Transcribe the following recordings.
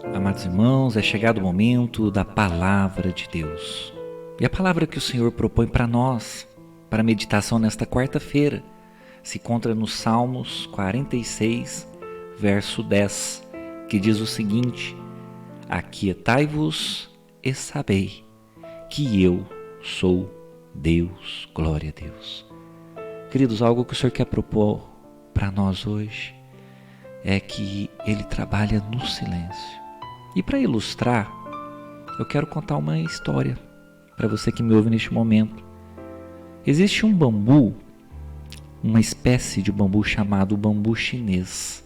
Amados irmãos, é chegado o momento da Palavra de Deus. E a palavra que o Senhor propõe para nós, para meditação nesta quarta-feira, se encontra nos Salmos 46, verso 10, que diz o seguinte: Aquietai-vos e sabei que eu sou Deus. Glória a Deus. Queridos, algo que o Senhor quer propor para nós hoje é que Ele trabalha no silêncio. E para ilustrar, eu quero contar uma história para você que me ouve neste momento. Existe um bambu, uma espécie de bambu chamado bambu chinês.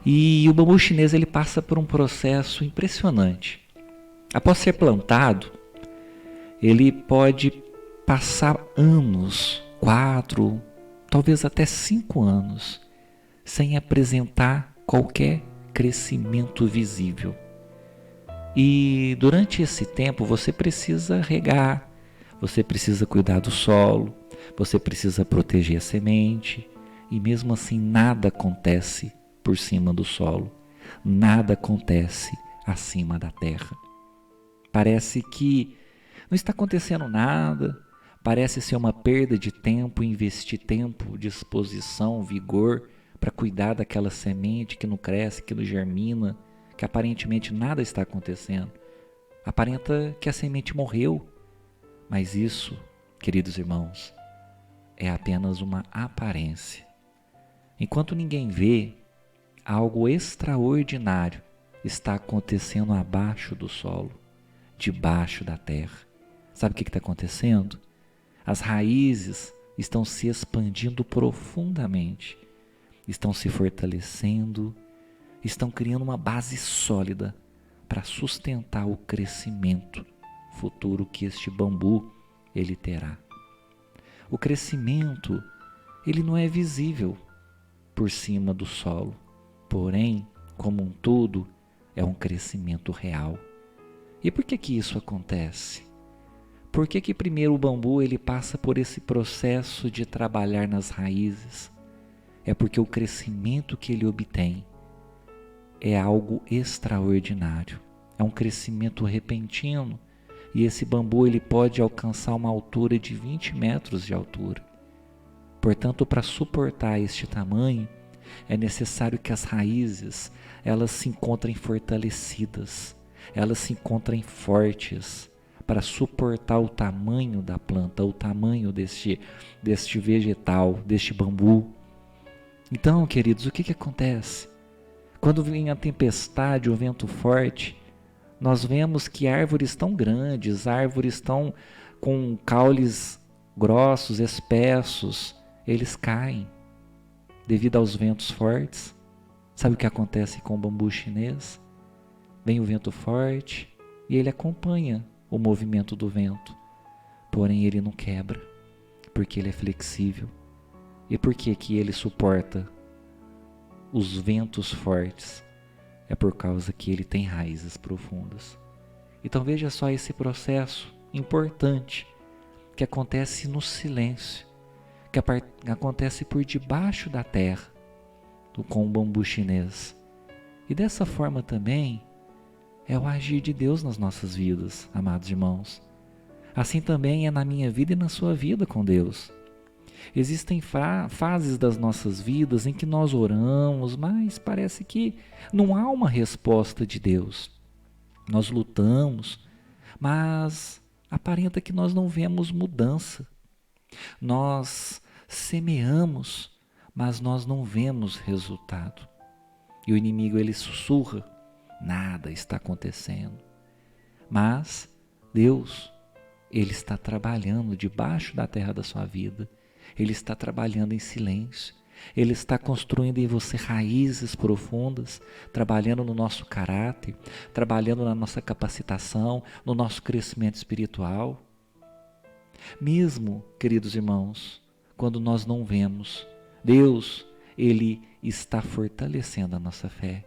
E o bambu chinês ele passa por um processo impressionante. Após ser plantado, ele pode passar anos, 4, talvez até 5 anos, sem apresentar qualquer crescimento visível. E durante esse tempo você precisa regar, você precisa cuidar do solo, você precisa proteger a semente, e mesmo assim nada acontece por cima do solo, nada acontece acima da terra. Parece que não está acontecendo nada, parece ser uma perda de tempo, investir tempo, disposição, vigor para cuidar daquela semente que não cresce, que não germina, que aparentemente nada está acontecendo. Aparenta que a semente morreu, mas isso, queridos irmãos, é apenas uma aparência. Enquanto ninguém vê, algo extraordinário está acontecendo abaixo do solo, debaixo da terra. Sabe o que está acontecendo? As raízes estão se expandindo profundamente, estão se fortalecendo, estão criando uma base sólida para sustentar o crescimento futuro que este bambu ele terá. O crescimento ele não é visível por cima do solo, porém, como um todo, é um crescimento real. E por que isso acontece? Por que primeiro o bambu ele passa por esse processo de trabalhar nas raízes? É porque o crescimento que ele obtém é algo extraordinário, é um crescimento repentino, e esse bambu ele pode alcançar uma altura de 20 metros de altura. Portanto, para suportar este tamanho, é necessário que as raízes elas se encontrem fortalecidas, elas se encontrem fortes, para suportar o tamanho da planta, o tamanho deste vegetal, deste bambu. Então, queridos, o que acontece? Quando vem a tempestade, o vento forte, nós vemos que árvores tão grandes, árvores tão com caules grossos, espessos, eles caem devido aos ventos fortes. Sabe o que acontece com o bambu chinês? Vem o vento forte e ele acompanha o movimento do vento, porém ele não quebra, porque ele é flexível. E por que ele suporta os ventos fortes? É por causa que ele tem raízes profundas. Então veja só esse processo importante que acontece no silêncio, que acontece por debaixo da terra, com o bambu chinês. E dessa forma também é o agir de Deus nas nossas vidas, amados irmãos. Assim também é na minha vida e na sua vida com Deus. Existem fases das nossas vidas em que nós oramos, mas parece que não há uma resposta de Deus. Nós lutamos, mas aparenta que nós não vemos mudança. Nós semeamos, mas nós não vemos resultado. E o inimigo ele sussurra: nada está acontecendo. Mas Deus, ele está trabalhando debaixo da terra da sua vida. Ele está trabalhando em silêncio. Ele está construindo em você raízes profundas, trabalhando no nosso caráter, trabalhando na nossa capacitação, no nosso crescimento espiritual. Mesmo, queridos irmãos, quando nós não vemos, Deus, ele está fortalecendo a nossa fé.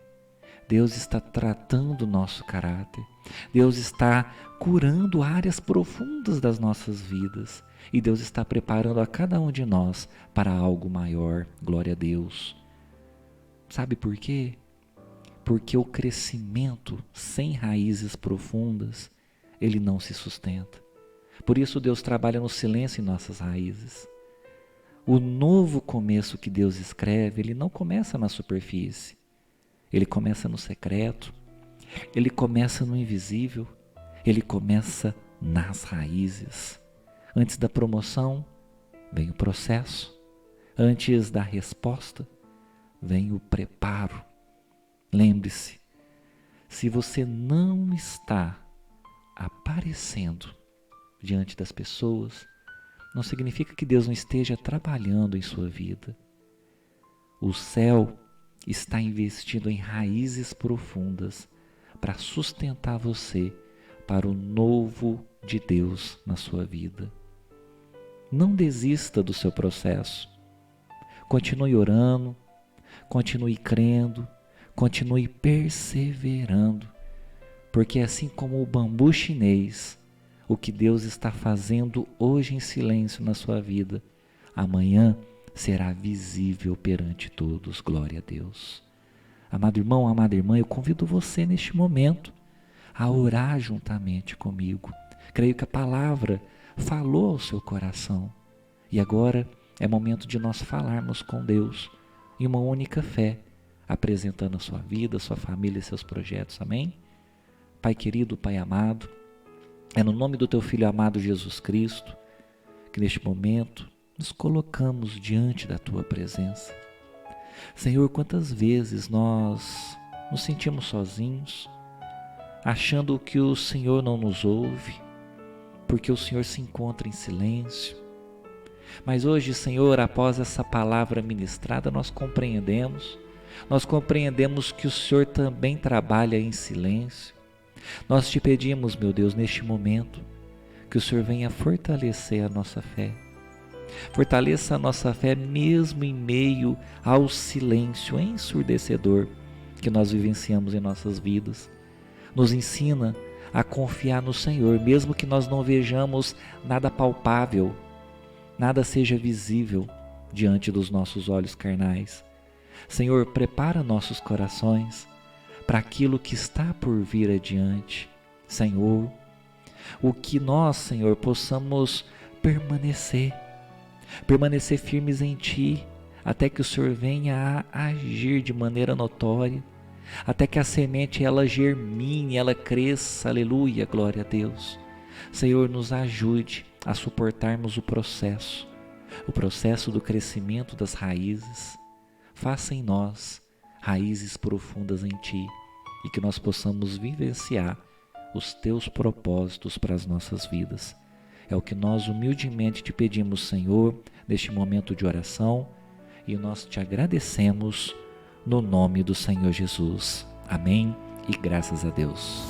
Deus está tratando o nosso caráter. Deus está curando áreas profundas das nossas vidas. E Deus está preparando a cada um de nós para algo maior. Glória a Deus. Sabe por quê? porque o crescimento sem raízes profundas, ele não se sustenta. Por isso Deus trabalha no silêncio em nossas raízes. O novo começo que Deus escreve, ele não começa na superfície. Ele começa no secreto, ele começa no invisível, ele começa nas raízes. Antes da promoção, vem o processo. Antes da resposta, vem o preparo. Lembre-se, se você não está aparecendo diante das pessoas, não significa que Deus não esteja trabalhando em sua vida. O céu está investindo em raízes profundas para sustentar você para o novo de Deus na sua vida. Não desista do seu processo. Continue orando, continue crendo, continue perseverando, porque assim como o bambu chinês, o que Deus está fazendo hoje em silêncio na sua vida, amanhã será visível perante todos. Glória a Deus. Amado irmão, amada irmã, eu convido você neste momento a orar juntamente comigo. Creio que a palavra falou ao seu coração. E agora é momento de nós falarmos com Deus em uma única fé, apresentando a sua vida, a sua família e seus projetos. Amém? Pai querido, Pai amado, é no nome do Teu Filho amado Jesus Cristo que neste momento nos colocamos diante da Tua presença. Senhor, quantas vezes nós nos sentimos sozinhos, achando que o Senhor não nos ouve, porque o Senhor se encontra em silêncio. Mas hoje, Senhor, após essa palavra ministrada, nós compreendemos que o Senhor também trabalha em silêncio. Nós te pedimos, meu Deus, neste momento, que o Senhor venha fortalecer a nossa fé. Fortaleça a nossa fé mesmo em meio ao silêncio ensurdecedor que nós vivenciamos em nossas vidas. Nos ensina a confiar no Senhor, mesmo que nós não vejamos nada palpável, nada seja visível diante dos nossos olhos carnais. Senhor, prepara nossos corações para aquilo que está por vir adiante. Senhor, o que nós, Senhor, possamos permanecer firmes em Ti, até que o Senhor venha a agir de maneira notória, até que a semente ela germine, ela cresça, aleluia, glória a Deus. Senhor, nos ajude a suportarmos o processo do crescimento das raízes. Faça em nós raízes profundas em Ti e que nós possamos vivenciar os Teus propósitos para as nossas vidas. É o que nós humildemente te pedimos, Senhor, neste momento de oração, e nós te agradecemos no nome do Senhor Jesus. Amém e graças a Deus.